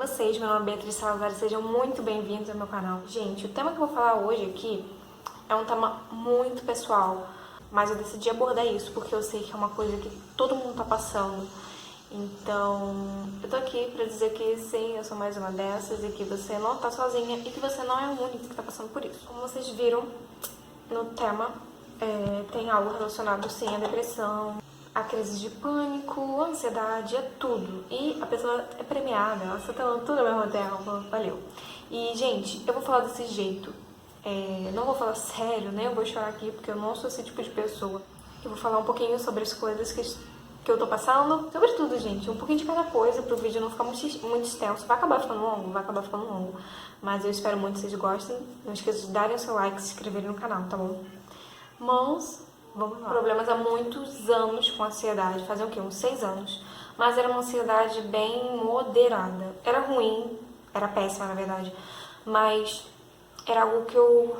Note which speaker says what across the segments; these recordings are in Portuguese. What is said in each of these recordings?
Speaker 1: vocês? Meu nome é Beatriz Salazar e sejam muito bem-vindos ao meu canal. Gente, o tema que eu vou falar hoje aqui é um tema muito pessoal, mas eu decidi abordar isso porque eu sei que é uma coisa que todo mundo tá passando. Então, eu tô aqui pra dizer que sim, eu sou mais uma dessas e que você não tá sozinha e que você não é o único que tá passando por isso. Como vocês viram no tema, tem algo relacionado sim à depressão, a crise de pânico, a ansiedade, é tudo. E a pessoa é premiada, ela está tendo tudo ao mesmo tempo, valeu. E, gente, eu vou falar desse jeito, não vou falar sério, né? Eu vou chorar aqui porque eu não sou esse tipo de pessoa. Eu vou falar um pouquinho sobre as coisas que eu tô passando. Sobre tudo, gente, um pouquinho de cada coisa, pro vídeo não ficar muito extenso. Vai acabar ficando longo, mas eu espero muito que vocês gostem. Não esqueça de darem o seu like e se inscreverem no canal, tá bom? Mas, vamos lá. Problemas há muitos anos com ansiedade, fazem o quê? Uns 6 anos. Mas era uma ansiedade bem moderada. Era ruim, era péssima na verdade, mas era algo que eu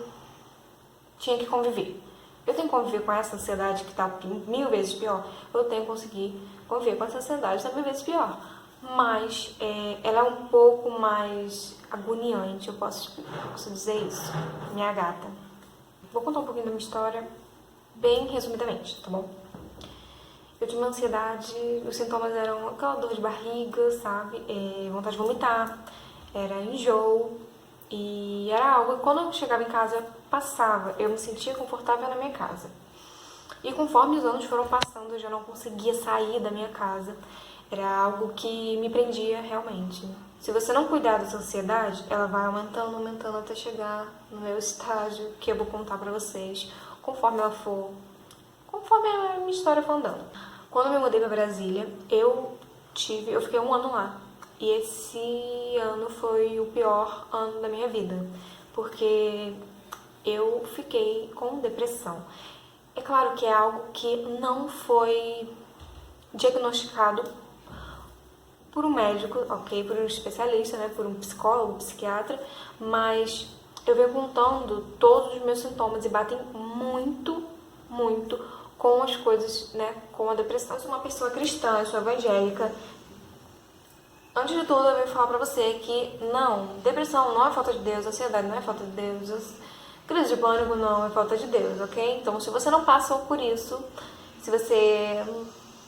Speaker 1: tinha que conviver. Eu tenho que conviver com essa ansiedade que tá 1000 vezes pior. Eu tenho que conseguir conviver com essa ansiedade que tá 1000 vezes pior. Mas ela é um pouco mais agoniante, eu posso dizer isso. Minha gata. Vou contar um pouquinho da minha história, bem resumidamente, tá bom? Eu tinha uma ansiedade, os sintomas eram aquela dor de barriga, sabe? Vontade de vomitar, era enjoo, e era algo que quando eu chegava em casa, passava, eu me sentia confortável na minha casa. E conforme os anos foram passando, eu já não conseguia sair da minha casa. Era algo que me prendia realmente. Se você não cuidar dessa ansiedade, ela vai aumentando até chegar no meu estágio, que eu vou contar pra vocês, conforme a minha história for andando. Quando eu me mudei pra Brasília, eu fiquei 1 ano lá. E esse ano foi o pior ano da minha vida, porque eu fiquei com depressão. É claro que é algo que não foi diagnosticado por um médico, ok, por um especialista, né, por um psicólogo, psiquiatra, mas eu venho contando todos os meus sintomas e batem muito com as coisas, né, com a depressão. Eu sou uma pessoa cristã, eu sou evangélica. Antes de tudo, eu venho falar pra você que não, depressão não é falta de Deus, ansiedade não é falta de Deus, crise de pânico não é falta de Deus, ok? Então, se você não passou por isso, se você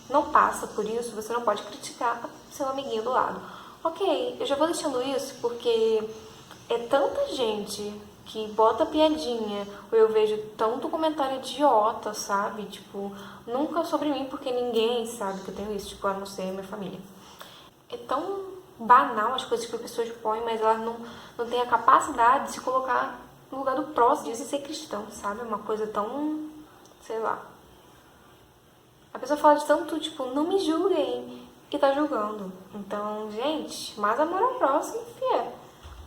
Speaker 1: não passa por isso, você não pode criticar seu amiguinho do lado. Ok, eu já vou deixando isso porque é tanta gente que bota piadinha, ou eu vejo tanto comentário idiota, sabe? Tipo, nunca sobre mim, porque ninguém sabe que eu tenho isso, tipo, a não ser minha família. É tão banal as coisas que as pessoas põem, mas elas não têm a capacidade de se colocar no lugar do próximo, de ser cristão, sabe? É uma coisa tão, sei lá. A pessoa fala de tanto, tipo, não me julguem, e tá julgando. Então, gente, mais amor ao próximo, fia.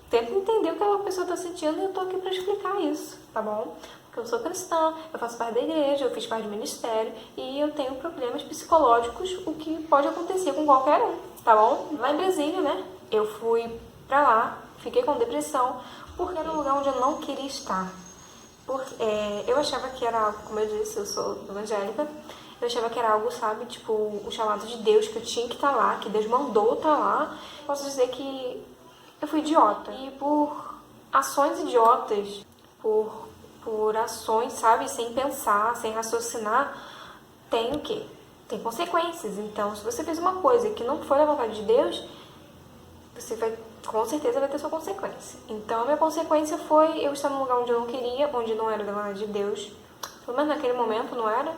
Speaker 1: Tenta entender o que a pessoa tá sentindo e eu tô aqui pra explicar isso, tá bom? Porque eu sou cristã, eu faço parte da igreja, eu fiz parte do ministério e eu tenho problemas psicológicos, o que pode acontecer com qualquer um, tá bom? Lá em Brasília, né? Eu fui pra lá, fiquei com depressão, porque era um lugar onde eu não queria estar. Eu achava que era algo, como eu disse, eu sou evangélica, eu achava que era algo, sabe, tipo, o chamado de Deus, que eu tinha que estar lá, que Deus mandou estar lá. Posso dizer que eu fui idiota. E por ações idiotas, por ações, sabe, sem pensar, sem raciocinar, tem o quê? Tem consequências. Então, se você fez uma coisa que não foi da vontade de Deus, você vai, com certeza vai ter sua consequência. Então, a minha consequência foi eu estar num lugar onde eu não queria, onde não era da vontade de Deus. Pelo menos naquele momento não era.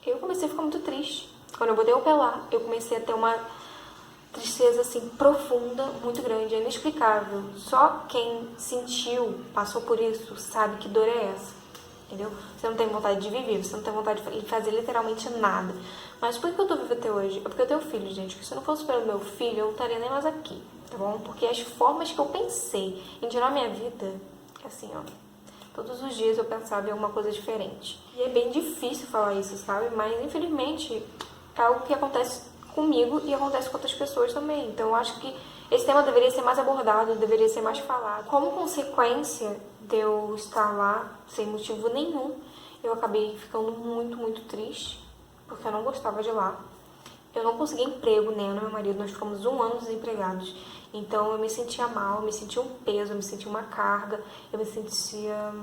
Speaker 1: Eu comecei a ficar muito triste. Quando eu botei o pé lá, eu comecei a ter uma tristeza, assim, profunda, muito grande, é inexplicável. Só quem sentiu, passou por isso, sabe que dor é essa, entendeu? Você não tem vontade de viver, você não tem vontade de fazer literalmente nada. Mas por que eu tô viva até hoje? É porque eu tenho filho, gente, que se não fosse pelo meu filho, eu não estaria nem mais aqui, tá bom? Porque as formas que eu pensei em tirar minha vida, é assim, ó, todos os dias eu pensava em alguma coisa diferente. E é bem difícil falar isso, sabe? Mas, infelizmente, é algo que acontece comigo e acontece com outras pessoas também. Então, eu acho que esse tema deveria ser mais abordado, deveria ser mais falado. Como consequência de eu estar lá sem motivo nenhum, eu acabei ficando muito triste, porque eu não gostava de lá. eu não consegui emprego, nem eu nem meu marido, nós ficamos 1 ano desempregados. Então eu me sentia mal, eu me sentia um peso, eu me sentia uma carga, eu me sentia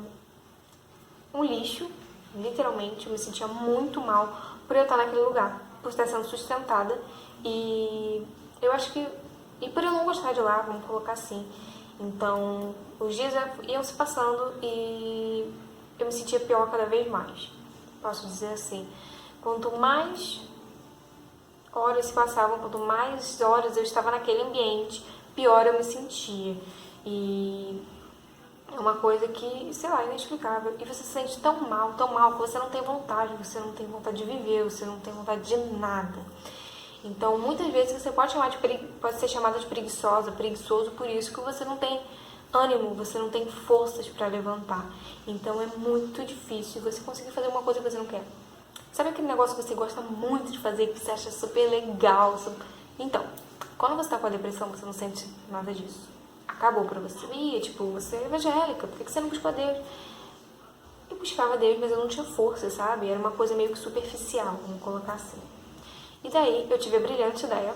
Speaker 1: um lixo, literalmente, eu me sentia muito mal por eu estar naquele lugar, por estar sendo sustentada e eu acho que, e por eu não gostar de lá, vamos colocar assim. Então, os dias iam se passando e eu me sentia pior cada vez mais, posso dizer assim. Quanto mais horas se passavam, quanto mais horas eu estava naquele ambiente, pior eu me sentia. E é uma coisa que, sei lá, inexplicável. E você se sente tão mal, que você não tem vontade de viver, você não tem vontade de nada. Então, muitas vezes você pode ser chamada de preguiçosa, preguiçoso, por isso que você não tem ânimo, você não tem forças para levantar. Então, é muito difícil você conseguir fazer uma coisa que você não quer. Sabe aquele negócio que você gosta muito de fazer, que você acha super legal? Então, quando você tá com a depressão, você não sente nada disso. Acabou pra você. Você é evangélica, por que você não buscou a Deus? Eu buscava Deus, mas eu não tinha força, sabe? Era uma coisa meio que superficial, vamos colocar assim. E daí, eu tive a brilhante ideia,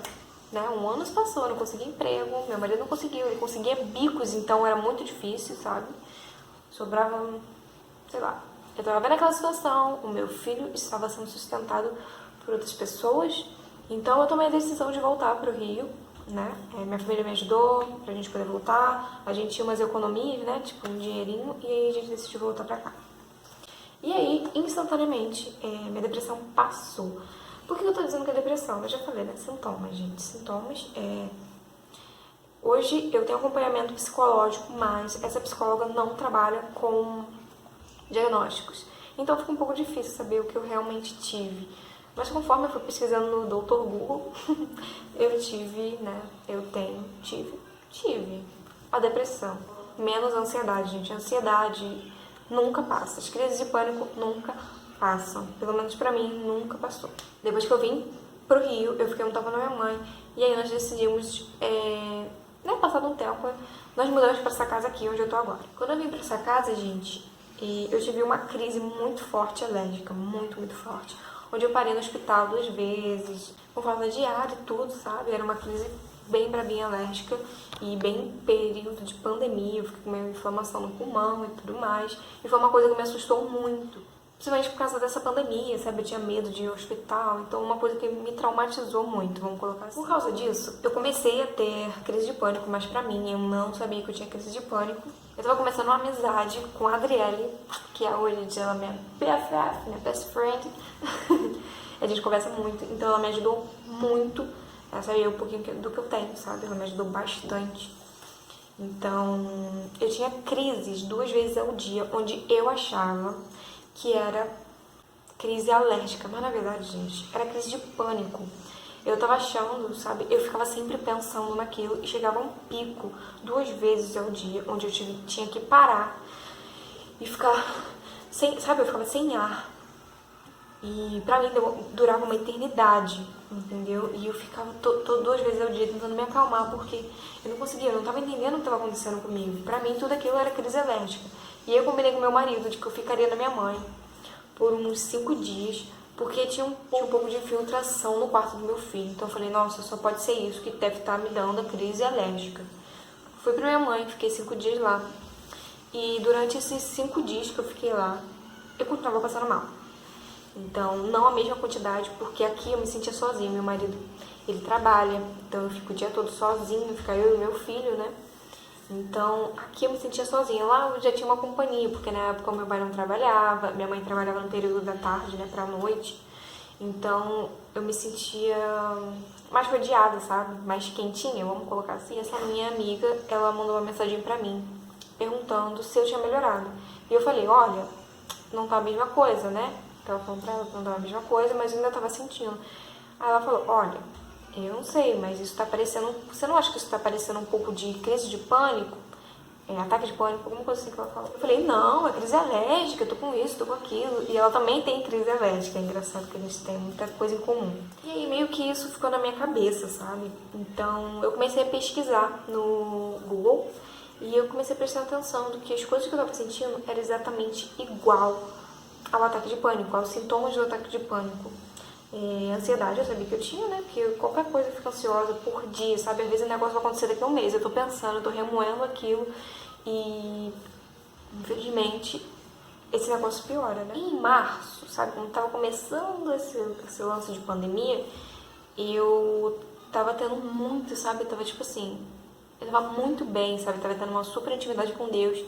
Speaker 1: né? 1 ano se passou, eu não consegui emprego, meu marido não conseguiu, ele conseguia bicos, então era muito difícil, sabe? Sobrava, sei lá. Eu estava vendo aquela situação, o meu filho estava sendo sustentado por outras pessoas, então eu tomei a decisão de voltar para o Rio, né? Minha família me ajudou pra gente poder voltar, a gente tinha umas economias, né? Tipo um dinheirinho, e aí a gente decidiu voltar pra cá. E aí, instantaneamente, minha depressão passou. Por que eu tô dizendo que é depressão? Eu já falei, né? Sintomas, gente. Sintomas. Hoje eu tenho acompanhamento psicológico, mas essa psicóloga não trabalha com diagnósticos. Então fica um pouco difícil saber o que eu realmente tive. Mas conforme eu fui pesquisando no Dr. Google, tive a depressão. Menos a ansiedade, gente. A ansiedade nunca passa. As crises de pânico nunca passam. Pelo menos pra mim, nunca passou. Depois que eu vim pro Rio, eu fiquei um tempo na minha mãe. E aí nós decidimos, passado um tempo, nós mudamos pra essa casa aqui, onde eu tô agora. Quando eu vim pra essa casa, gente, eu tive uma crise muito forte alérgica, muito, muito forte. Onde eu parei no hospital 2 vezes, com falta de ar e tudo, sabe? Era uma crise bem brabinha alérgica e bem período de pandemia, eu fiquei com uma inflamação no pulmão e tudo mais. E foi uma coisa que me assustou muito, principalmente por causa dessa pandemia, sabe? Eu tinha medo de ir ao hospital, então uma coisa que me traumatizou muito, vamos colocar assim. Por causa disso, eu comecei a ter crise de pânico, mas pra mim, eu não sabia que eu tinha crise de pânico. Eu tava começando uma amizade com a Adriele, que é hoje em dia ela é minha BFF, minha best friend. A gente conversa muito, então ela me ajudou muito a saber um pouquinho do que eu tenho, sabe? Ela me ajudou bastante. Então, eu tinha crises 2 vezes ao dia, onde eu achava que era crise alérgica, mas na verdade, gente, era crise de pânico. Eu tava achando, sabe, eu ficava sempre pensando naquilo e chegava a um pico 2 vezes ao dia, onde eu tinha que parar e ficar sem, sabe, eu ficava sem ar. E pra mim durava uma eternidade, entendeu? E eu ficava 2 vezes ao dia tentando me acalmar, porque eu não conseguia, eu não tava entendendo o que tava acontecendo comigo. Pra mim tudo aquilo era crise alérgica. E eu combinei com meu marido de que eu ficaria na minha mãe por uns 5 dias, porque tinha um pouco de infiltração no quarto do meu filho. Então eu falei, nossa, só pode ser isso que deve estar me dando a crise alérgica. Fui pra minha mãe, fiquei 5 dias lá. E durante esses 5 dias que eu fiquei lá, eu continuava passando mal. Então, não a mesma quantidade, porque aqui eu me sentia sozinha. Meu marido, ele trabalha, então eu fico o dia todo sozinho, fica eu e meu filho, né? Então, aqui eu me sentia sozinha. Lá eu já tinha uma companhia, porque na época meu pai não trabalhava, minha mãe trabalhava no período da tarde, né, pra noite. Então, eu me sentia mais rodeada, sabe? Mais quentinha, vamos colocar assim. Essa minha amiga, ela mandou uma mensagem pra mim, perguntando se eu tinha melhorado. E eu falei, olha, não tá a mesma coisa, né? Tava falando pra ela que não tava a mesma coisa, mas eu ainda tava sentindo. Aí ela falou, olha, eu não sei, mas isso tá parecendo... Você não acha que isso tá parecendo um pouco de crise de pânico? Ataque de pânico, alguma coisa assim que ela falou. Eu falei, não, é crise alérgica, eu tô com isso, tô com aquilo. E ela também tem crise alérgica, é engraçado que a gente tem muita coisa em comum. E aí meio que isso ficou na minha cabeça, sabe? Então eu comecei a pesquisar no Google e eu comecei a prestar atenção do que as coisas que eu tava sentindo eram exatamente igual ao ataque de pânico, aos sintomas do ataque de pânico. Ansiedade eu sabia que eu tinha, né? Porque qualquer coisa eu fico ansiosa por dia, sabe? Às vezes o negócio vai acontecer daqui a um mês, eu tô pensando, eu tô remoendo aquilo e, infelizmente, esse negócio piora, né? E em março, sabe? Quando tava começando esse lance de pandemia, eu tava tendo muito, sabe? Eu tava tipo assim, eu tava muito bem, sabe? Eu tava tendo uma super intimidade com Deus.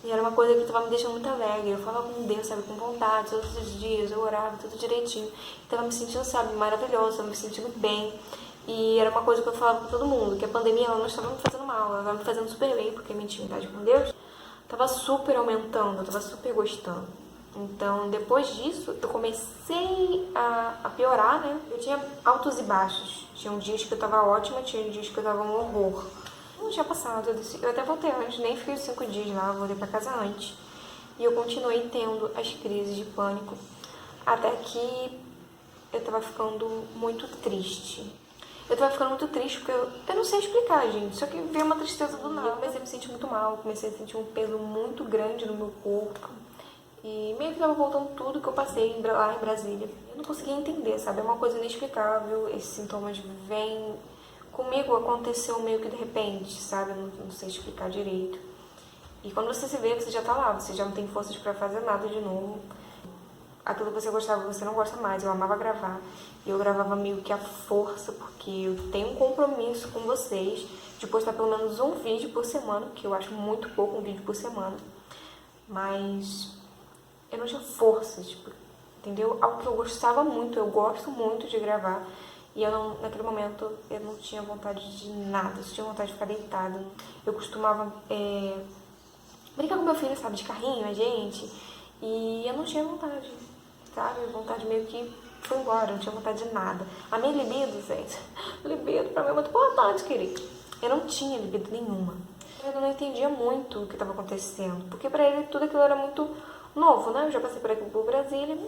Speaker 1: E era uma coisa que tava me deixando muito alegre. Eu falava com Deus, sabe, com vontade, todos os dias, eu orava tudo direitinho. Tava me sentindo, sabe, maravilhosa, tava me sentindo bem. E era uma coisa que eu falava com todo mundo, que a pandemia ela não estava me fazendo mal, ela estava me fazendo super bem, porque a minha intimidade com Deus tava super aumentando, eu tava super gostando. Então, depois disso, eu comecei a piorar, né? Eu tinha altos e baixos. Tinha dias que eu tava ótima, tinha dias que eu tava um horror. Não tinha passado, eu até voltei antes, nem fiquei os 5 dias lá, eu voltei pra casa antes. E eu continuei tendo as crises de pânico, até que eu tava ficando muito triste. Eu tava ficando muito triste porque eu não sei explicar, gente. Só que veio uma tristeza do nada. Eu comecei a me sentir muito mal, comecei a sentir um peso muito grande no meu corpo. E meio que tava voltando tudo que eu passei lá em Brasília. Eu não conseguia entender, sabe? É uma coisa inexplicável. Esses sintomas vêm. Comigo aconteceu meio que de repente, sabe? Eu não sei explicar direito. E quando você se vê, você já tá lá. Você já não tem forças pra fazer nada de novo. Aquilo que você gostava, você não gosta mais. Eu amava gravar. E eu gravava meio que à força, porque eu tenho um compromisso com vocês de postar pelo menos um vídeo por semana, que eu acho muito pouco um vídeo por semana. Mas eu não tinha forças, tipo, entendeu? Algo que eu gostava muito, eu gosto muito de gravar. E eu não, naquele momento eu não tinha vontade de nada, eu só tinha vontade de ficar deitada. Eu costumava brincar com meu filho, sabe, de carrinho, a gente. E eu não tinha vontade, sabe? A vontade meio que foi embora, eu não tinha vontade de nada. A minha libido, gente, libido pra mim é muito importante, querido. Eu não tinha libido nenhuma. Eu não entendia muito o que estava acontecendo, porque pra ele tudo aquilo era muito novo, né? Eu já passei por aqui por Brasília,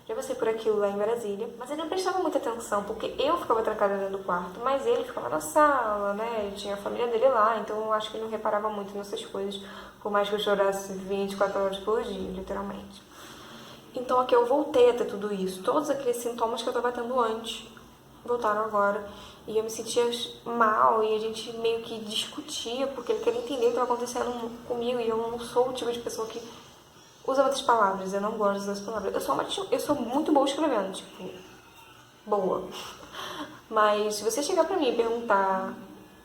Speaker 1: já passei por aquilo lá em Brasília, mas ele não prestava muita atenção, porque eu ficava trancada dentro do quarto, mas ele ficava na sala, né? Ele tinha a família dele lá, então eu acho que ele não reparava muito nessas coisas, por mais que eu chorasse 24 horas por dia, literalmente. Então aqui eu voltei a ter tudo isso, todos aqueles sintomas que eu tava tendo antes voltaram agora. E eu me sentia mal e a gente meio que discutia, porque ele queria entender o que estava acontecendo comigo. E eu não sou o tipo de pessoa que usa muitas palavras, eu não gosto das palavras. Eu sou muito boa escrevendo, tipo, boa. Mas se você chegar pra mim e perguntar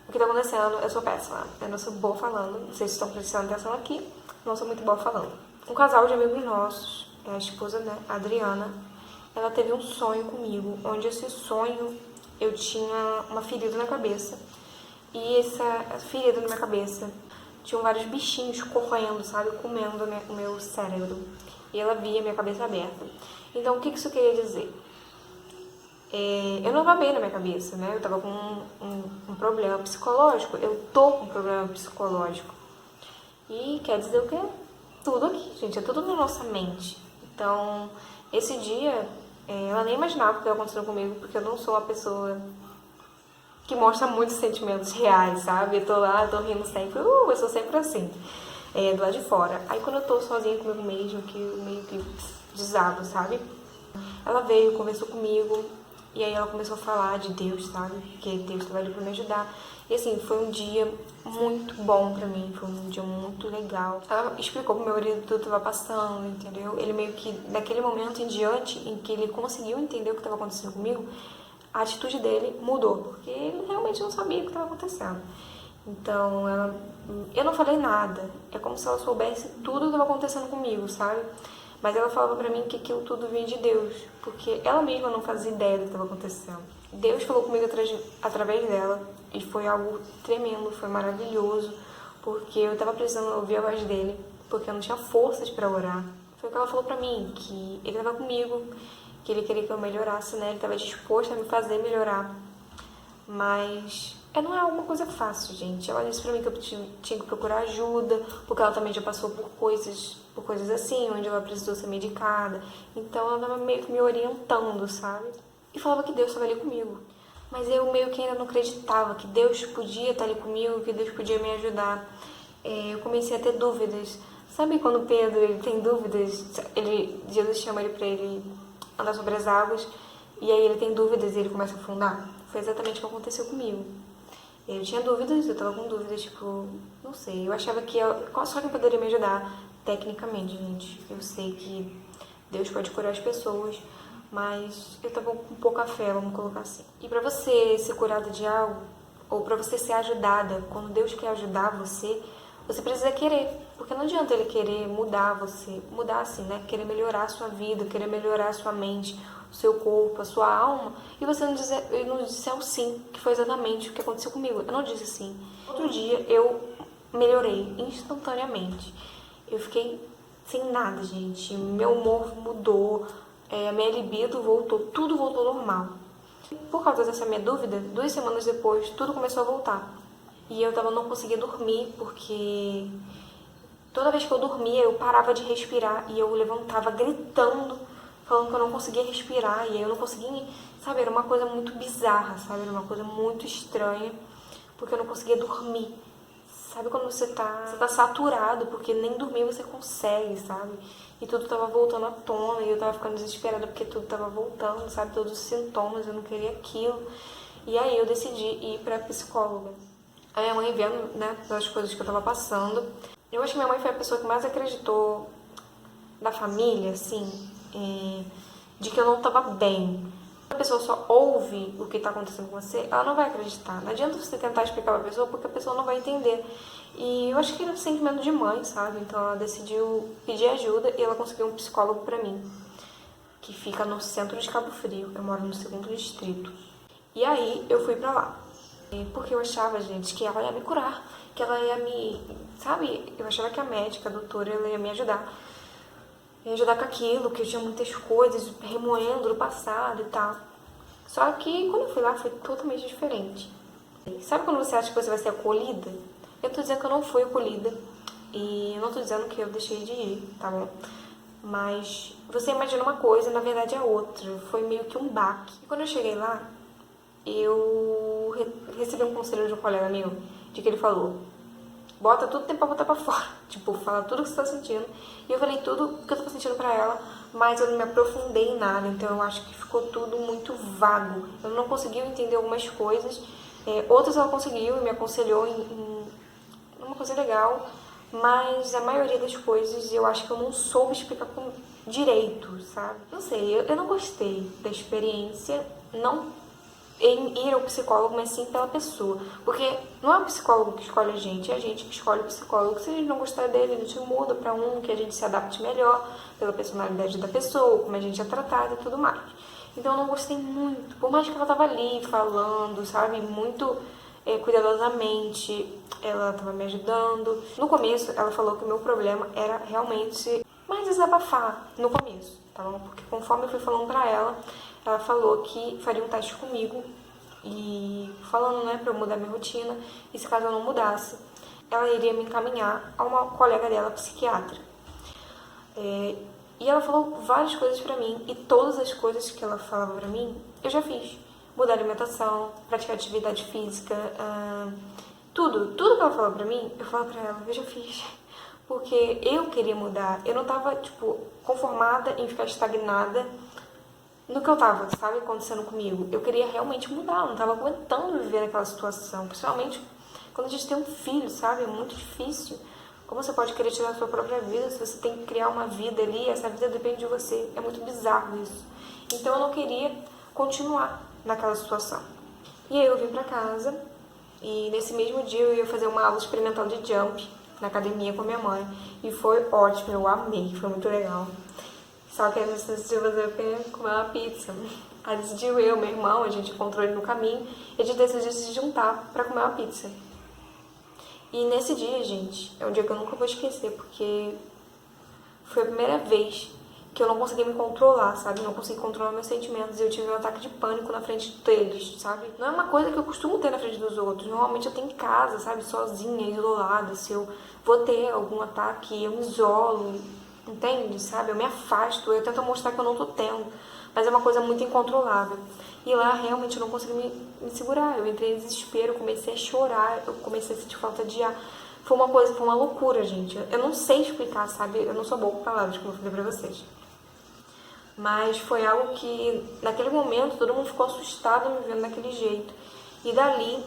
Speaker 1: o que tá acontecendo, eu sou péssima. Eu não sou boa falando, vocês estão prestando atenção aqui, não sou muito boa falando. Um casal de amigos nossos, a esposa, né, a Adriana, ela teve um sonho comigo, onde esse sonho eu tinha uma ferida na cabeça. E essa ferida na minha cabeça tinham vários bichinhos corroendo, sabe? Comendo o meu cérebro. E ela via minha cabeça aberta. Então, o que isso queria dizer? Eu não estava bem na minha cabeça, né? Eu estava com um problema psicológico. Eu tô com um problema psicológico. E quer dizer o quê? Tudo aqui, gente. É tudo na nossa mente. Então, esse dia, ela nem imaginava o que estava acontecendo comigo, porque eu não sou uma pessoa que mostra muitos sentimentos reais, sabe? Eu tô lá, eu tô rindo sempre, eu sou sempre assim, do lado de fora. Aí quando eu tô sozinha comigo mesmo, que eu meio que desabo, sabe? Ela veio, conversou comigo, e aí ela começou a falar de Deus, sabe? Que Deus estava ali pra me ajudar. E assim, foi um dia muito bom pra mim, foi um dia muito legal. Ela explicou pro meu marido tudo que tava passando, entendeu? Ele meio que, daquele momento em diante, em que ele conseguiu entender o que estava acontecendo comigo, a atitude dele mudou, porque ele realmente não sabia o que estava acontecendo. Então, eu não falei nada. É como se ela soubesse tudo que estava acontecendo comigo, sabe? Mas ela falava pra mim que aquilo tudo vinha de Deus, porque ela mesma não fazia ideia do que estava acontecendo. Deus falou comigo através dela, e foi algo tremendo, foi maravilhoso, porque eu estava precisando ouvir a voz dele, porque eu não tinha forças para orar. Foi o que ela falou pra mim, que ele estava comigo, que ele queria que eu melhorasse, né? Ele estava disposto a me fazer melhorar. Mas não é uma coisa fácil, gente. Ela disse pra mim que eu tinha que procurar ajuda, porque ela também já passou por coisas assim, onde ela precisou ser medicada. Então ela estava meio que me orientando, sabe? E falava que Deus estava ali comigo. Mas eu meio que ainda não acreditava que Deus podia estar ali comigo, que Deus podia me ajudar. Eu comecei a ter dúvidas. Sabe quando Pedro ele tem dúvidas? Jesus chama ele pra ele andar sobre as águas. e aí ele tem dúvidas e ele começa a afundar. Foi exatamente o que aconteceu comigo. Eu tinha dúvidas, eu tava com dúvidas, tipo, não sei, eu achava que só quem poderia me ajudar tecnicamente, gente. Eu sei que Deus pode curar as pessoas, mas eu tava com pouca fé, vamos colocar assim. E pra você ser curada de algo, ou pra você ser ajudada, quando Deus quer ajudar você, você precisa querer. Porque não adianta ele querer mudar você, mudar assim, né? Querer melhorar a sua vida, querer melhorar a sua mente, o seu corpo, a sua alma, e você não disser o sim, que foi exatamente o que aconteceu comigo. Eu não disse sim. Outro dia eu melhorei instantaneamente. Eu fiquei sem nada, gente. Meu humor mudou, a minha libido voltou, tudo voltou normal. Por causa dessa minha dúvida, 2 semanas depois, tudo começou a voltar. E eu não conseguia dormir, porque toda vez que eu dormia, eu parava de respirar e eu levantava gritando, falando que eu não conseguia respirar. E aí eu não conseguia, sabe, era uma coisa muito bizarra, sabe, era uma coisa muito estranha, porque eu não conseguia dormir. Sabe quando você tá saturado, porque nem dormir você consegue, sabe? E tudo tava voltando à tona, e eu tava ficando desesperada porque tudo tava voltando, sabe? Todos os sintomas, eu não queria aquilo. E aí eu decidi ir pra psicóloga. A minha mãe vendo, né, as coisas que eu tava passando. Eu acho que minha mãe foi a pessoa que mais acreditou da família, assim, de que eu não tava bem. A pessoa só ouve o que tá acontecendo com você, ela não vai acreditar. Não adianta você tentar explicar pra pessoa, porque a pessoa não vai entender. E eu acho que era um sentimento de mãe, sabe? Então ela decidiu pedir ajuda e ela conseguiu um psicólogo pra mim, que fica no centro de Cabo Frio. Eu moro no 2º distrito. E aí eu fui pra lá. Porque eu achava, gente, que ela ia me curar, que ela ia sabe? Eu achava que a médica, a doutora, ela ia me ajudar. Ia ajudar com aquilo, que eu tinha muitas coisas remoendo do passado e tal. Só que quando eu fui lá foi totalmente diferente. Sabe quando você acha que você vai ser acolhida? Eu tô dizendo que eu não fui acolhida. E eu não tô dizendo que eu deixei de ir, tá bom? Mas você imagina uma coisa e na verdade é outra. Foi meio que um baque. E quando eu cheguei lá, eu recebi um conselho de um colega meu, de que ele falou: bota tudo que tem pra botar pra fora. Tipo, fala tudo que você tá sentindo. E eu falei tudo que eu tava sentindo pra ela, mas eu não me aprofundei em nada. Então eu acho que ficou tudo muito vago. Eu não consegui entender algumas coisas. Outras ela conseguiu e me aconselhou em uma coisa legal. Mas a maioria das coisas eu acho que eu não soube explicar com direito, sabe? Não sei, eu não gostei da experiência. Não em ir ao psicólogo, mas sim pela pessoa. Porque não é o psicólogo que escolhe a gente, é a gente que escolhe o psicólogo. Se a gente não gostar dele, a gente muda pra um que a gente se adapte melhor, pela personalidade da pessoa, como a gente é tratado e tudo mais. Então eu não gostei muito, por mais que ela tava ali falando, sabe, muito cuidadosamente, ela tava me ajudando. No começo, ela falou que o meu problema era realmente mais desabafar, no começo, tá bom? Porque conforme eu fui falando pra ela falou que faria um teste comigo e falando, né, pra eu mudar minha rotina, e se caso eu não mudasse, ela iria me encaminhar a uma colega dela, psiquiatra. E ela falou várias coisas pra mim, e todas as coisas que ela falava pra mim, eu já fiz. Mudar a alimentação, praticar atividade física, tudo que ela falou pra mim, eu falo pra ela, eu já fiz. Porque eu queria mudar, eu não tava, tipo, conformada em ficar estagnada no que eu tava, sabe, acontecendo comigo. Eu queria realmente mudar, eu não tava aguentando viver naquela situação, principalmente quando a gente tem um filho, sabe, é muito difícil. Como você pode querer tirar a sua própria vida se você tem que criar uma vida ali, essa vida depende de você, é muito bizarro isso. Então eu não queria continuar naquela situação. E aí eu vim pra casa, e nesse mesmo dia eu ia fazer uma aula experimental de jump na academia com a minha mãe, e foi ótimo, eu amei, foi muito legal. Só que a gente decidiu fazer comer uma pizza. Aí decidiu eu, meu irmão, a gente encontrou ele no caminho e a gente decidiu se juntar pra comer uma pizza. E nesse dia, gente, é um dia que eu nunca vou esquecer, porque foi a primeira vez que eu não consegui me controlar, sabe? Não consegui controlar meus sentimentos e eu tive um ataque de pânico na frente deles, sabe? Não é uma coisa que eu costumo ter na frente dos outros. Normalmente eu tenho em casa, sabe? Sozinha, isolada. Se eu vou ter algum ataque, eu me isolo. Entende? Sabe? Eu me afasto, eu tento mostrar que eu não tô tendo, mas é uma coisa muito incontrolável. E lá realmente eu não consegui me segurar. Eu entrei em desespero, comecei a chorar, eu comecei a sentir falta de ar. Foi uma loucura, gente. Eu não sei explicar, sabe? Eu não sou boa com palavras, como eu falei pra vocês. Mas foi algo que, naquele momento, todo mundo ficou assustado me vendo daquele jeito. E dali,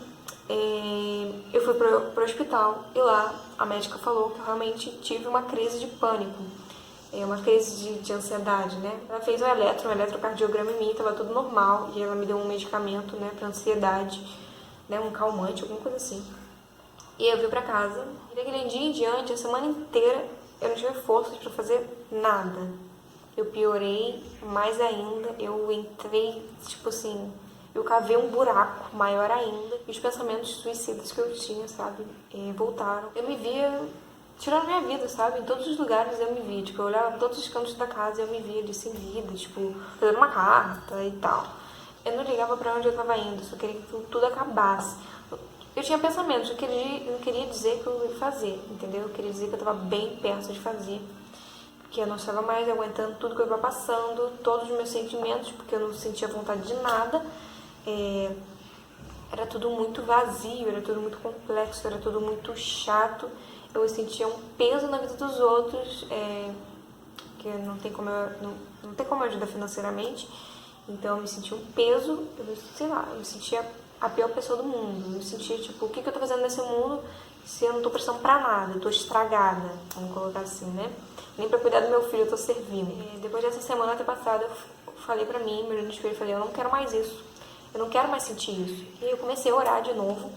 Speaker 1: eu fui pro hospital e lá a médica falou que eu realmente tive uma crise de pânico. Uma crise de ansiedade, né? Ela fez um eletrocardiograma em mim, tava tudo normal. E ela me deu um medicamento, né, pra ansiedade, né, um calmante, alguma coisa assim. E eu vim pra casa. E daquele dia em diante, a semana inteira, eu não tive forças pra fazer nada. Eu piorei mais ainda. Eu entrei, tipo assim, eu cavei um buraco maior ainda. E os pensamentos suicidas que eu tinha, sabe, voltaram. Eu me via tirando minha vida, sabe? Em todos os lugares eu me via. Tipo, eu olhava em todos os cantos da casa e eu me via ali sem vida, tipo, fazendo uma carta e tal. Eu não ligava pra onde eu tava indo, só queria que tudo acabasse. Eu tinha pensamentos, eu não queria dizer que eu ia fazer, entendeu? Eu queria dizer que eu tava bem perto de fazer. Que eu não estava mais aguentando tudo que eu estava passando, todos os meus sentimentos, porque eu não sentia vontade de nada. Era tudo muito vazio, era tudo muito complexo, era tudo muito chato. Eu sentia um peso na vida dos outros, que não tem como eu ajudar financeiramente. Então eu me sentia um peso, eu me sentia a pior pessoa do mundo. Eu me sentia tipo, o que eu tô fazendo nesse mundo se eu não tô prestando pra nada? Eu tô estragada, vamos colocar assim, né? Nem pra cuidar do meu filho eu tô servindo. E depois dessa semana até passada, eu falei pra mim, meu no espelho, falei, eu não quero mais isso. Eu não quero mais sentir isso. E eu comecei a orar de novo.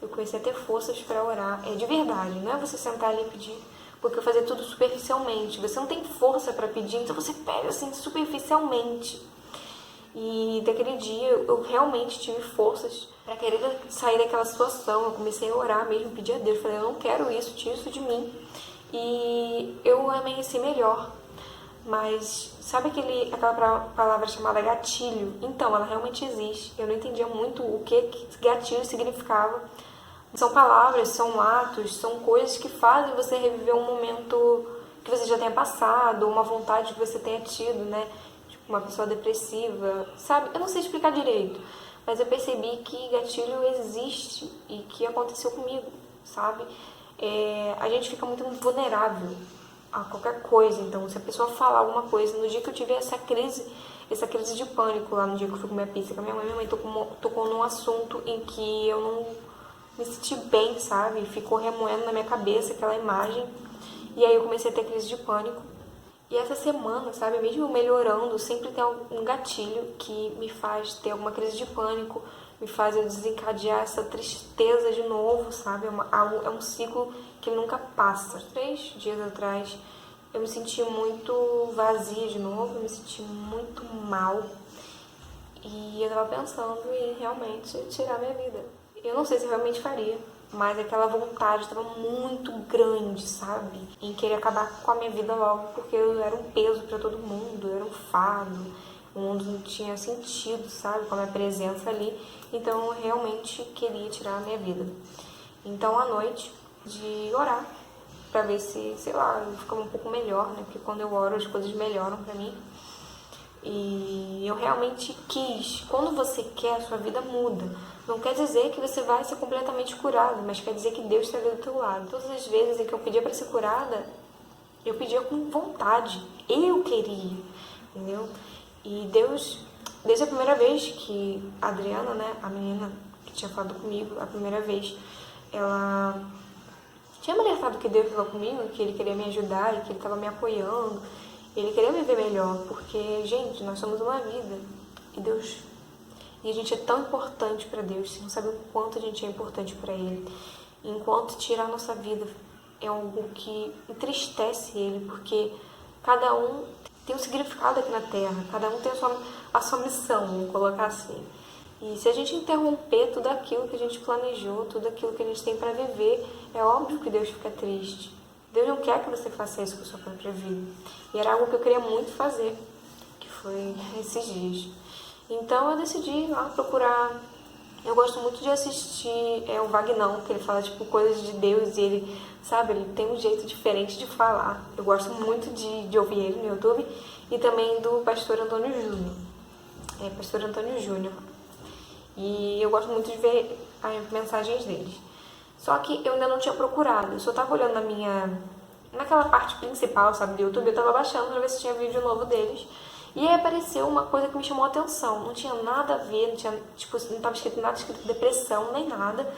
Speaker 1: Eu comecei a ter forças pra orar. De verdade, não é você sentar ali e pedir, porque eu fazia tudo superficialmente. Você não tem força pra pedir, então você pede assim, superficialmente. E daquele dia eu realmente tive forças pra querer sair daquela situação. Eu comecei a orar mesmo, pedir a Deus. Falei, eu não quero isso, tira isso de mim. E eu amanheci melhor. Mas sabe aquela palavra chamada gatilho? Então, ela realmente existe. Eu não entendia muito o que gatilho significava. São palavras, são atos, são coisas que fazem você reviver um momento que você já tenha passado, uma vontade que você tenha tido, né? Tipo, uma pessoa depressiva, sabe? Eu não sei explicar direito, mas eu percebi que gatilho existe e que aconteceu comigo, sabe? A gente fica muito vulnerável a qualquer coisa. Então, se a pessoa falar alguma coisa, no dia que eu tive essa crise de pânico, lá no dia que eu fui comer pizza com a minha mãe tocou num assunto em que eu não me senti bem, sabe? Ficou remoendo na minha cabeça aquela imagem. E aí eu comecei a ter crise de pânico. E essa semana, sabe, mesmo melhorando, sempre tem um gatilho que me faz ter alguma crise de pânico, me faz eu desencadear essa tristeza de novo, sabe? É um ciclo que nunca passa. 3 dias atrás eu me senti muito vazia de novo, eu me senti muito mal. E eu tava pensando em realmente tirar minha vida. Eu não sei se eu realmente faria, mas aquela vontade estava muito grande, sabe? Em querer acabar com a minha vida logo, porque eu era um peso para todo mundo, eu era um fardo, o mundo não tinha sentido, sabe? Com a minha presença ali. Então eu realmente queria tirar a minha vida. Então à noite, de orar, pra ver se, sei lá, eu ficava um pouco melhor, né? Porque quando eu oro as coisas melhoram pra mim. E eu realmente quis. Quando você quer, a sua vida muda. Não quer dizer que você vai ser completamente curada, mas quer dizer que Deus está do teu lado. Todas as vezes em que eu pedia para ser curada, eu pedia com vontade. Eu queria, entendeu? E Deus, desde a primeira vez que a Adriana, né, a menina que tinha falado comigo, a primeira vez, ela tinha me alertado que Deus estava comigo, que Ele queria me ajudar e que Ele estava me apoiando. Ele queria me ver melhor, porque, gente, nós somos uma vida. E a gente é tão importante para Deus, você não sabe o quanto a gente é importante para Ele. Enquanto tirar a nossa vida é algo que entristece Ele, porque cada um tem um significado aqui na Terra, cada um tem a sua missão, vamos colocar assim. E se a gente interromper tudo aquilo que a gente planejou, tudo aquilo que a gente tem para viver, é óbvio que Deus fica triste. Deus não quer que você faça isso com a sua própria vida. E era algo que eu queria muito fazer, que foi esses dias. Então eu decidi ir lá procurar. Eu gosto muito de assistir o Vagnão, que ele fala tipo coisas de Deus e ele, sabe, ele tem um jeito diferente de falar. Eu gosto muito de ouvir ele no YouTube e também do pastor Antônio Júnior. Pastor Antônio Júnior. E eu gosto muito de ver as mensagens deles. Só que eu ainda não tinha procurado, eu só tava olhando naquela parte principal, sabe, do YouTube, eu tava baixando pra ver se tinha vídeo novo deles. E aí apareceu uma coisa que me chamou a atenção. Não tinha nada a ver, não tinha, tipo, não estava escrito nada, escrito depressão, nem nada.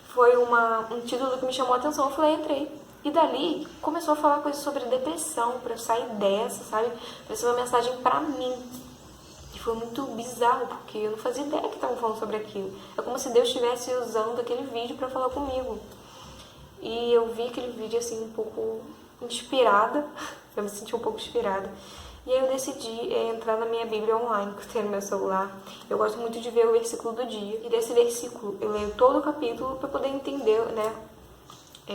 Speaker 1: Foi um título que me chamou a atenção. Eu falei, entrei. E dali começou a falar coisas sobre depressão, pra eu sair dessa, sabe? Pra ser uma mensagem pra mim. E foi muito bizarro, porque eu não fazia ideia que estavam falando sobre aquilo. É como se Deus estivesse usando aquele vídeo pra falar comigo. E eu vi aquele vídeo assim um pouco inspirada. Eu me senti um pouco inspirada. E aí eu decidi entrar na minha Bíblia online, que eu tenho no meu celular. Eu gosto muito de ver o versículo do dia. E desse versículo eu leio todo o capítulo para poder entender, né,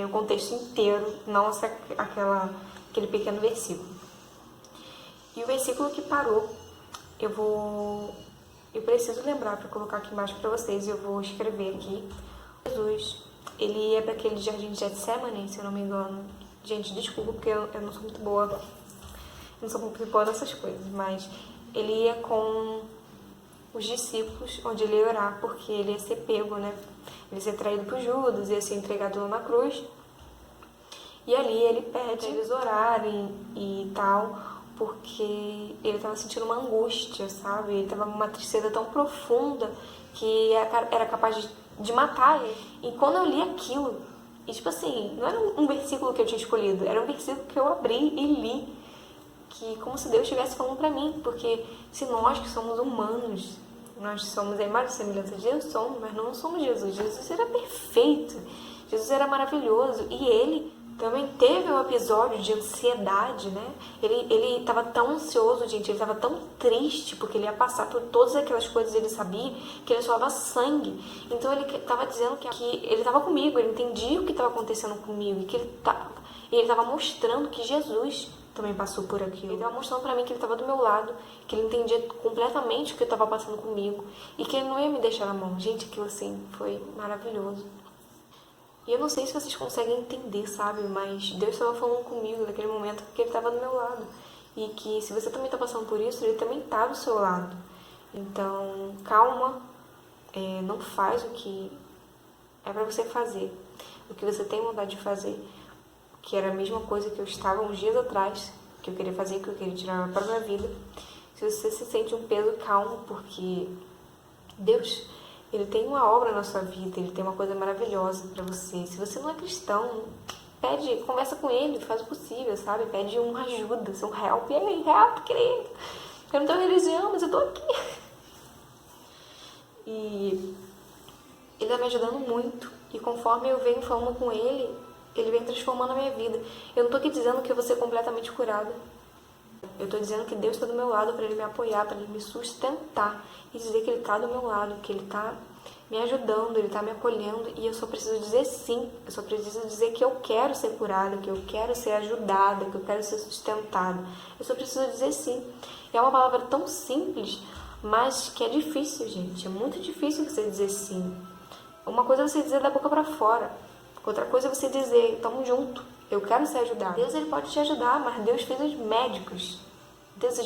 Speaker 1: o contexto inteiro, não só aquele pequeno versículo. E o versículo que parou, eu preciso lembrar para colocar aqui embaixo para vocês. Eu vou escrever aqui. Jesus, ele ia para aquele jardim de Getsemane, se eu não me engano. Gente, desculpa porque eu não sou muito boa. Não sou muito boa nessas coisas, mas ele ia com os discípulos, onde ele ia orar, porque ele ia ser pego, né? Ele ia ser traído por Judas, ia ser entregado lá na cruz. E ali ele pede eles orarem e tal, porque ele estava sentindo uma angústia, sabe? Ele estava numa tristeza tão profunda que era capaz de matar ele. E quando eu li aquilo, e tipo assim, não era um versículo que eu tinha escolhido, era um versículo que eu abri e li. Que como se Deus estivesse falando pra mim, porque se nós que somos humanos, nós somos a imagem e semelhança de Deus, somos, mas não somos Jesus. Jesus era perfeito, Jesus era maravilhoso, e ele também teve um episódio de ansiedade, né? Ele estava tão ansioso, gente, ele estava tão triste, porque ele ia passar por todas aquelas coisas, ele sabia que ele suava sangue. Então ele estava dizendo que ele estava comigo, ele entendia o que estava acontecendo comigo, e que ele estava mostrando que Jesus também passou por aquilo. Ele estava mostrando pra mim que ele estava do meu lado, que ele entendia completamente o que eu estava passando comigo e que ele não ia me deixar na mão. Gente, aquilo assim foi maravilhoso. E eu não sei se vocês conseguem entender, sabe? Mas Deus estava falando comigo naquele momento porque ele estava do meu lado. E que se você também está passando por isso, ele também está do seu lado. Então, calma, não faz o que é pra você fazer, o que você tem vontade de fazer. Que era a mesma coisa que eu estava uns dias atrás, que eu queria fazer, que eu queria tirar para a minha vida. Se você se sente um peso, calmo, porque Deus, ele tem uma obra na sua vida, ele tem uma coisa maravilhosa para você. Se você não é cristão, conversa com ele, faz o possível, sabe? Pede uma ajuda, um help. E aí, help, querido. Eu não tenho religião, mas eu tô aqui. E ele tá me ajudando muito. E conforme eu venho falando com ele, ele vem transformando a minha vida. Eu não tô aqui dizendo que eu vou ser completamente curada. Eu tô dizendo que Deus está do meu lado para ele me apoiar, para ele me sustentar. E dizer que ele tá do meu lado, que ele tá me ajudando, ele tá me acolhendo. E eu só preciso dizer sim. Eu só preciso dizer que eu quero ser curada, que eu quero ser ajudada, que eu quero ser sustentada. Eu só preciso dizer sim. E é uma palavra tão simples, mas que é difícil, gente. É muito difícil você dizer sim. Uma coisa é você dizer da boca para fora. Outra coisa é você dizer, tamo junto, eu quero ser ajudado. Deus, ele pode te ajudar, mas Deus fez os médicos. Deus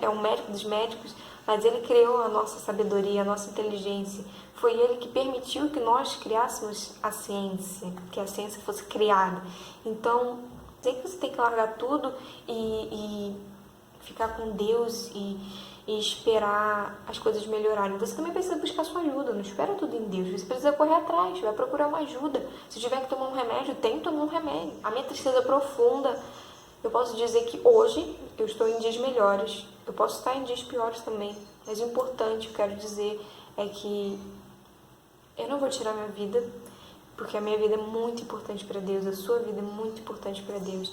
Speaker 1: é o médico dos médicos, mas ele criou a nossa sabedoria, a nossa inteligência. Foi ele que permitiu que nós criássemos a ciência, que a ciência fosse criada. Então, sei que você tem que largar tudo e ficar com Deus e esperar as coisas melhorarem. Você também precisa buscar sua ajuda, não espera tudo em Deus. Você precisa correr atrás, vai procurar uma ajuda. Se tiver que tomar um remédio, tem que tomar um remédio. A minha tristeza profunda, eu posso dizer que hoje eu estou em dias melhores. Eu posso estar em dias piores também. Mas o importante, eu quero dizer, é que eu não vou tirar minha vida, porque a minha vida é muito importante para Deus, a sua vida é muito importante para Deus.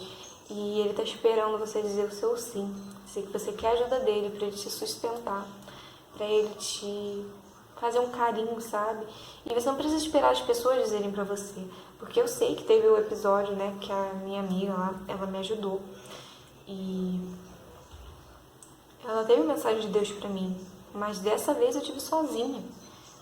Speaker 1: E ele está esperando você dizer o seu sim. Sei que você quer a ajuda dele para ele te sustentar, para ele te fazer um carinho, sabe? E você não precisa esperar as pessoas dizerem para você, porque eu sei que teve o episódio, né, que a minha amiga lá, ela me ajudou e ela teve mensagem de Deus para mim, mas dessa vez eu tive sozinha.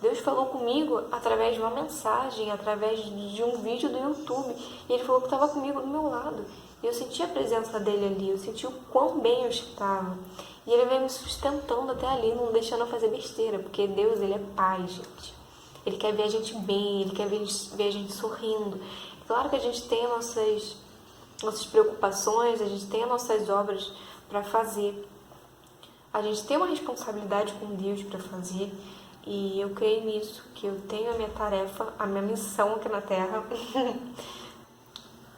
Speaker 1: Deus falou comigo através de uma mensagem, através de um vídeo do YouTube, e ele falou que estava comigo do meu lado. E eu senti a presença dele ali, eu senti o quão bem eu estava. E ele veio me sustentando até ali, não deixando eu fazer besteira, porque Deus, ele é pai, gente. Ele quer ver a gente bem, ele quer ver a gente sorrindo. Claro que a gente tem nossas preocupações, a gente tem as nossas obras para fazer. A gente tem uma responsabilidade com Deus para fazer, e eu creio nisso, que eu tenho a minha tarefa, a minha missão aqui na Terra.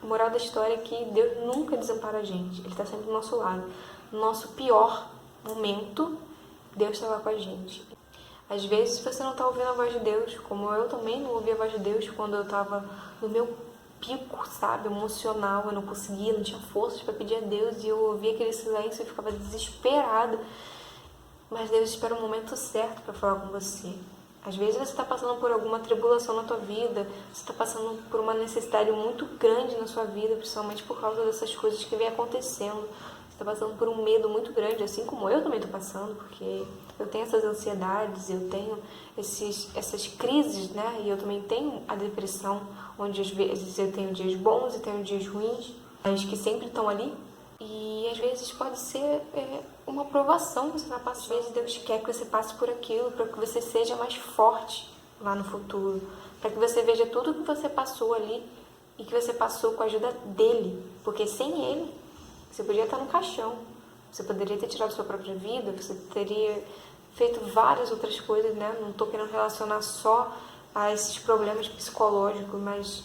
Speaker 1: A moral da história é que Deus nunca desampara a gente, Ele está sempre do nosso lado. No nosso pior momento, Deus está lá com a gente. Às vezes você não está ouvindo a voz de Deus, como eu também não ouvi a voz de Deus quando eu estava no meu pico, sabe, emocional. Eu não conseguia, não tinha forças para pedir a Deus, e eu ouvia aquele silêncio e ficava desesperada. Mas Deus espera o momento certo para falar com você. Às vezes você está passando por alguma tribulação na tua vida, você está passando por uma necessidade muito grande na sua vida, principalmente por causa dessas coisas que vem acontecendo. Você está passando por um medo muito grande, assim como eu também estou passando, porque eu tenho essas ansiedades, eu tenho essas crises, né? E eu também tenho a depressão, onde às vezes eu tenho dias bons e tenho dias ruins, mas que sempre estão ali. E às vezes pode ser uma provação que você está passando. Às vezes Deus quer que você passe por aquilo para que você seja mais forte lá no futuro. Para que você veja tudo que você passou ali e que você passou com a ajuda dele. Porque sem ele, você podia estar no caixão. Você poderia ter tirado sua própria vida, você teria feito várias outras coisas, né? Não estou querendo relacionar só a esses problemas psicológicos, mas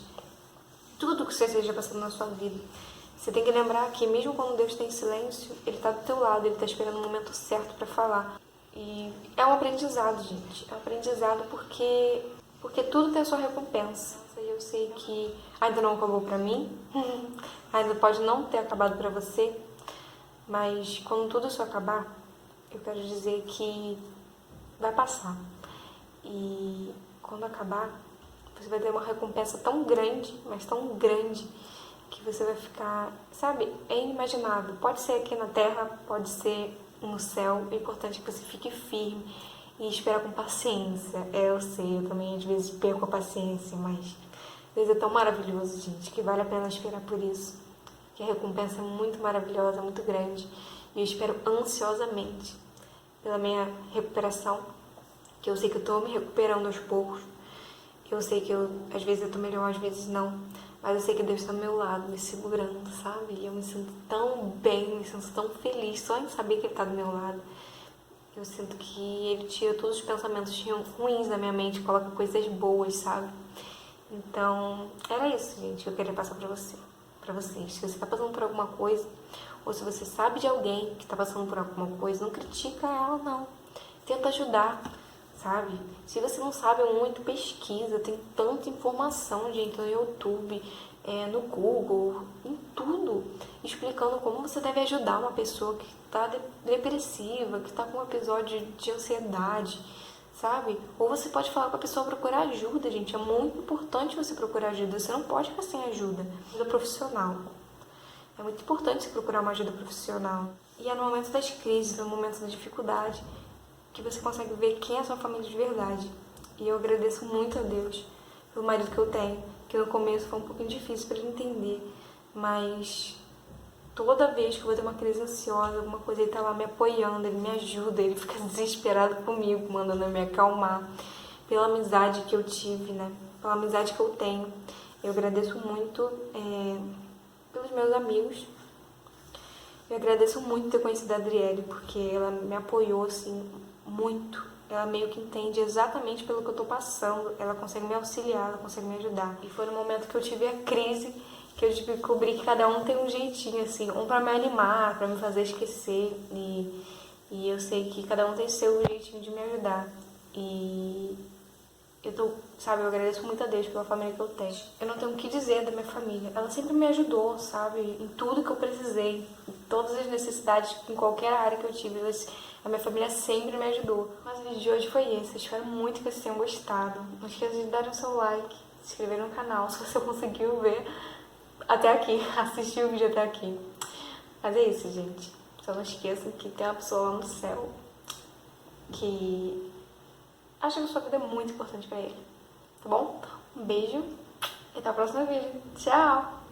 Speaker 1: tudo que você esteja passando na sua vida. Você tem que lembrar que mesmo quando Deus tem silêncio, Ele está do teu lado, Ele está esperando o momento certo para falar. E é um aprendizado, gente. É um aprendizado porque tudo tem a sua recompensa. E eu sei que ainda não acabou para mim, ainda pode não ter acabado para você, mas quando tudo isso acabar, eu quero dizer que vai passar. E quando acabar, você vai ter uma recompensa tão grande, mas tão grande, que você vai ficar, sabe, é inimaginável. Pode ser aqui na Terra, pode ser no céu. O importante é que você fique firme e esperar com paciência. Eu sei, eu também às vezes perco a paciência, mas Deus é tão maravilhoso, gente, que vale a pena esperar por isso. Que a recompensa é muito maravilhosa, muito grande. E eu espero ansiosamente pela minha recuperação, que eu sei que eu estou me recuperando aos poucos. Eu sei que às vezes eu estou melhor, às vezes não. Mas eu sei que Deus está ao meu lado, me segurando, sabe? E eu me sinto tão bem, me sinto tão feliz só em saber que Ele está do meu lado. Eu sinto que Ele tira todos os pensamentos ruins da minha mente, coloca coisas boas, sabe? Então, era isso, gente, que eu queria passar pra vocês. Se você está passando por alguma coisa, ou se você sabe de alguém que está passando por alguma coisa, não critica ela, não. Tenta ajudar, sabe? Se você não sabe muito, pesquisa. Tem tanta informação, gente, no YouTube, no Google, em tudo, explicando como você deve ajudar uma pessoa que está depressiva, que está com um episódio de ansiedade, sabe? Ou você pode falar com a pessoa procurar ajuda, gente. É muito importante você procurar ajuda. Você não pode ficar sem ajuda. Ajuda profissional. É muito importante você procurar uma ajuda profissional. E é no momento das crises, no momento da dificuldade, que você consegue ver quem é a sua família de verdade. E eu agradeço muito a Deus pelo marido que eu tenho, que no começo foi um pouquinho difícil para ele entender, mas toda vez que eu vou ter uma crise ansiosa, alguma coisa, ele tá lá me apoiando, ele me ajuda, ele fica desesperado comigo, mandando eu me acalmar, pela amizade que eu tive, né? Pela amizade que eu tenho. Eu agradeço muito pelos meus amigos. Eu agradeço muito ter conhecido a Adriele, porque ela me apoiou, assim, muito. Ela meio que entende exatamente pelo que eu tô passando. Ela consegue me auxiliar, ela consegue me ajudar. E foi no momento que eu tive a crise que eu descobri que cada um tem um jeitinho, assim, um pra me animar, pra me fazer esquecer. E eu sei que cada um tem seu jeitinho de me ajudar. E eu agradeço muito a Deus pela família que eu tenho. Eu não tenho o que dizer da minha família. Ela sempre me ajudou, sabe? Em tudo que eu precisei, em todas as necessidades, em qualquer área que eu tive. A minha família sempre me ajudou. Mas o vídeo de hoje foi esse. Eu espero muito que vocês tenham gostado. Não esqueça de dar o seu like, se inscrever no canal, se você conseguiu ver até aqui, assistir o vídeo até aqui. Mas é isso, gente. Só não esqueça que tem uma pessoa lá no céu que acha que a sua vida é muito importante pra ele. Tá bom? Um beijo e até o próximo vídeo. Tchau!